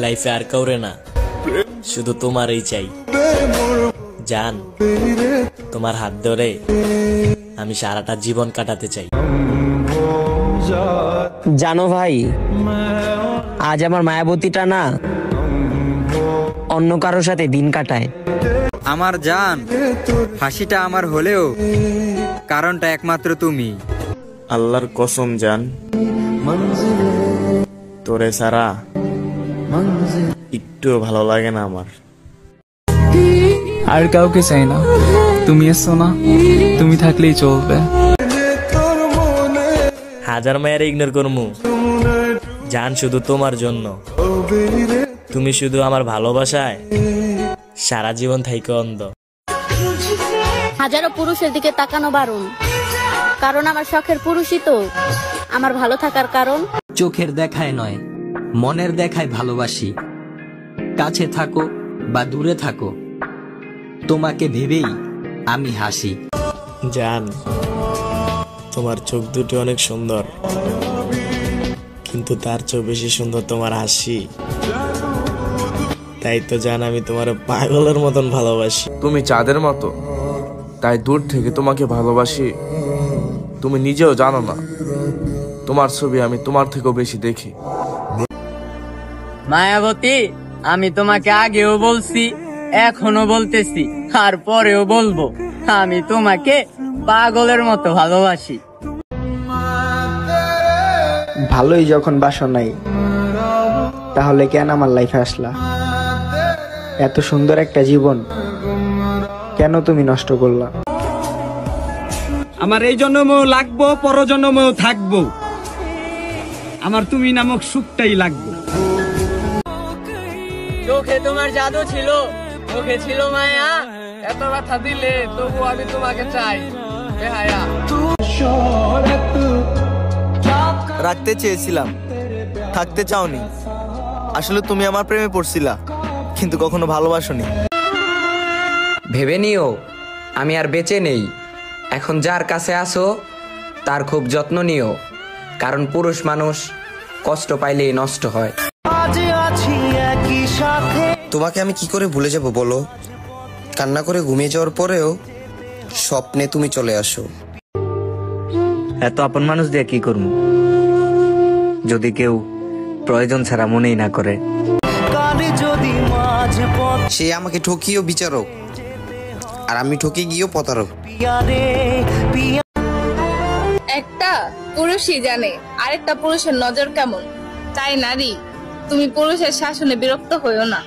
লাইফে আর কাউরে না, শুধু তোমারই চাই জান। তোমার হাত ধরে আমি সারাটা জীবন কাটাতে চাই। জানো ভাই, আজ আমার মায়াবতীটা না অন্য কারোর সাথে দিন কাটায়। আমার জান, হাসিটা আমার হলেও কারণটা একমাত্র তুমি। আল্লাহর কসম জান, তোরে সারা একটু ভালো লাগে না আমার। আর কাউকে চাই না, তুমি এসো না, তুমি থাকলেই চলবে। হাজার মায়ের ইগনোর করমু জান, শুধু তোমার জন্য। তুমি শুধু আমার ভালোবাসায় সারা জীবন থাইকো অন্ধ। হাজারো পুরুষের দিকে তাকানো বারণ, কারণ আমার শখের পুরুষই তো আমার ভালো থাকার কারণ। চোখের দেখায় নয়, মনের দেখায় ভালোবাসি। কাছে থাকো বা দূরে থাকো, তোমাকে ভেবেই আমি হাসি। জান, তোমার চোখ দুটো অনেক সুন্দর, কিন্তু তার চেয়ে বেশি সুন্দর তোমার হাসি। তাই তো জান, আমি তোমার পাগলের মতন ভালোবাসি। তুমি চাঁদের মতো, তাই দূর থেকে তোমাকে ভালোবাসি। তুমি নিজেও জানো না, তোমার ছবি আমি তোমার থেকেও বেশি দেখি। মায়াবতী, আমি তোমাকে আগেও বলছি, এখনো বলতেছি, আর পরেও বলবো, আমি তোমাকে পাগলের মতো ভালোবাসি। ভালোই যখন বাসো নাই, তাহলে কেন আমার লাইফে আসলা? এত সুন্দর একটা জীবন কেন তুমি নষ্ট করলা? আমার এই জন্মও লাগবো, পরজন্মও থাকবো, আমার তুমি নামক সুখটাই লাগবে। চোখে তোমার জাদু ছিল, চোখে ছিল মায়া, এত কথা দিলে তবু আমি তোমাকে চাই। রাখতে চেয়েছিলাম, থাকতে চাওনি। আসলে তুমি আমার প্রেমে পড়ছিলা, কিন্তু কখনো ভালোবাসোনি। ভেবে নিও আমি আর বেঁচে নেই। এখন যার কাছে আসো তার খুব যত্ন নিও, কারণ পুরুষ মানুষ কষ্ট পাইলেই নষ্ট হয়। তোমাকে আমি কি করে ভুলে যাব বলো? কান্না করে ঘুমিয়ে যাওয়ার পরেও স্বপ্নে তুমি চলে আসো। এত আপন মানুষ দিয়ে কি করবো যদি কেউ প্রয়োজন ছাড়া মনেই না করে? সে আমাকে ঠকিয়েও বিচারক, আর আমি ঠকে গিয়েও প্রতারক। একটা পুরুষই জানে আরেকটা পুরুষের নজর কেমন। তাই নারী, তুমি পুরুষের শাসনে বিরক্ত হইও না।